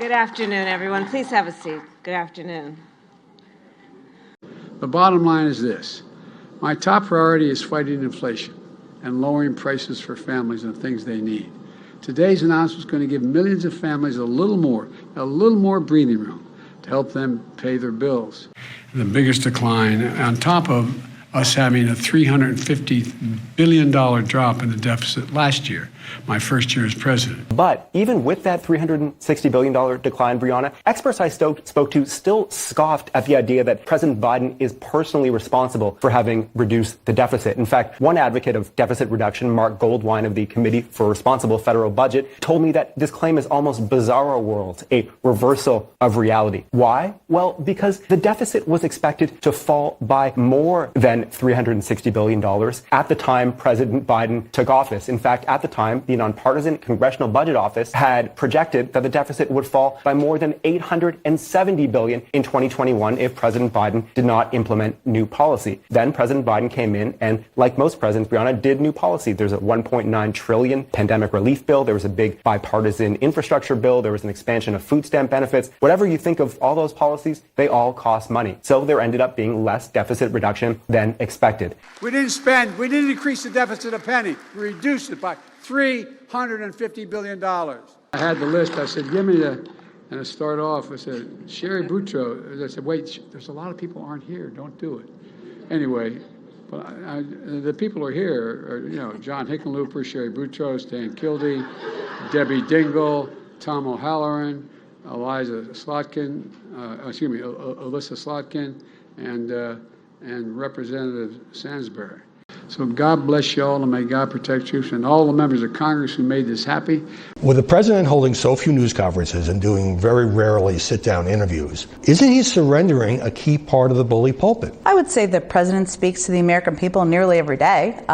Good afternoon, everyone. Please have a seat. Good afternoon. The bottom line is this. My top priority is fighting inflation and lowering prices for families and things they need. Today's announcement is going to give millions of families a little more breathing room to help them pay their bills. The biggest decline, on top of us having a $350 billion drop in the deficit last year, my first year as president. But even with that $360 billion decline, Brianna, experts I spoke to still scoffed at the idea that President Biden is personally responsible for having reduced the deficit. In fact, one advocate of deficit reduction, Marc Goldwein of the Committee for Responsible Federal Budget, told me that this claim is almost Bizarro World, a reversal of reality. Why? Well, because the deficit was expected to fall by more than $360 billion at the time President Biden took office. In fact, at the time, the nonpartisan Congressional Budget Office had projected that the deficit would fall by more than $870 billion in 2021 if President Biden did not implement new policy. Then President Biden came in and, like most presidents, Brianna, did new policy. There's a $1.9 trillion pandemic relief bill. There was a big bipartisan infrastructure bill. There was an expansion of food stamp benefits. Whatever you think of all those policies, they all cost money. So there ended up being less deficit reduction than expected. We didn't increase the deficit a penny. We reduced it by $350 billion. I had the list. I said, give me the, and I started off, I said, Cheri Boutros. I said, wait, there's a lot of people aren't here. Don't do it. Anyway, well, the people are here are, John Hickenlooper, Cheri Boutros, Dan Kildee, Debbie Dingell, Tom O'Halloran, Alyssa Slotkin, and Representative Sansbury. So God bless you all, and may God protect you, and all the members of Congress who made this happy. With the president holding so few news conferences and doing very rarely sit-down interviews, isn't he surrendering a key part of the bully pulpit? I would say the president speaks to the American people nearly every day,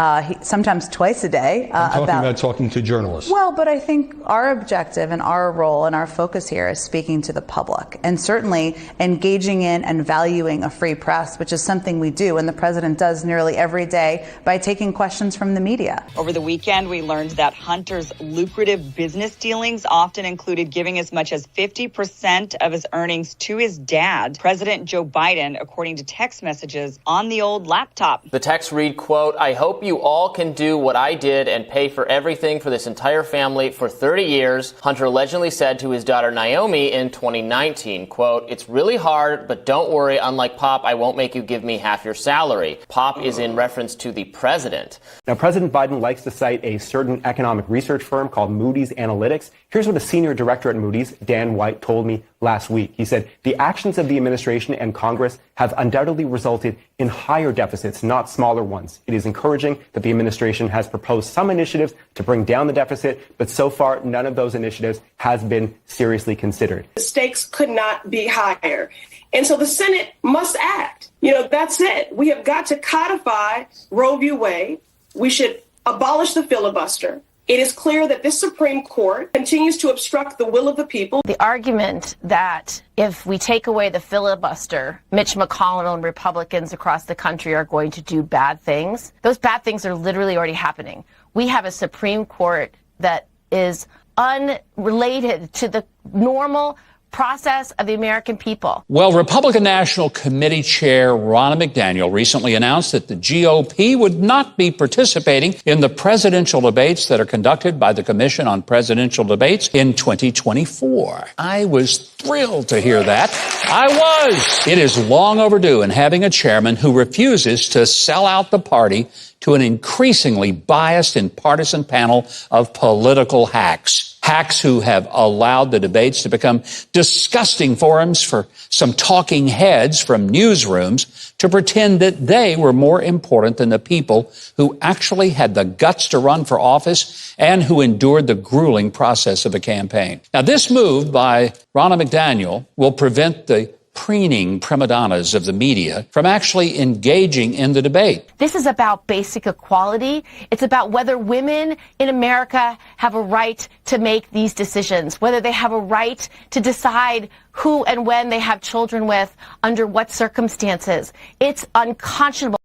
sometimes twice a day. I'm talking about talking to journalists. Well, but I think our objective and our role and our focus here is speaking to the public, and certainly engaging in and valuing a free press, which is something we do, and the president does nearly every day by taking questions from the media. Over the weekend, we learned that Hunter's lucrative business dealings often included giving as much as 50% of his earnings to his dad, President Joe Biden, according to text messages on the old laptop. The text read, quote, "I hope you all can do what I did and pay for everything for this entire family for 30 years, Hunter allegedly said to his daughter Naomi in 2019. Quote, "It's really hard, but don't worry. Unlike Pop, I won't make you give me half your salary." Pop is in reference to the president. Now, President Biden likes to cite a certain economic research firm called Moody's Analytics. Here's what a senior director at Moody's, Dan White, told me last week. He said, the actions of the administration and Congress have undoubtedly resulted in higher deficits, not smaller ones. It is encouraging that the administration has proposed some initiatives to bring down the deficit, but so far, none of those initiatives has been seriously considered. The stakes could not be higher. And so the Senate must act. That's it. We have got to codify Roe v. Wade. We should abolish the filibuster. It is clear that this Supreme Court continues to obstruct the will of the people. The argument that if we take away the filibuster, Mitch McConnell and Republicans across the country are going to do bad things, those bad things are literally already happening. We have a Supreme Court that is unrelated to the normal process of the American people. Well, Republican National Committee Chair Ronna McDaniel recently announced that the GOP would not be participating in the presidential debates that are conducted by the Commission on Presidential Debates in 2024. I was thrilled to hear that. I was. It is long overdue in having a chairman who refuses to sell out the party to an increasingly biased and partisan panel of political hacks. Hacks who have allowed the debates to become disgusting forums for some talking heads from newsrooms to pretend that they were more important than the people who actually had the guts to run for office and who endured the grueling process of a campaign. Now, this move by Ronna McDaniel will prevent the preening prima donnas of the media from actually engaging in the debate. This is about basic equality. It's about whether women in America have a right to make these decisions, whether they have a right to decide who and when they have children with, under what circumstances. It's unconscionable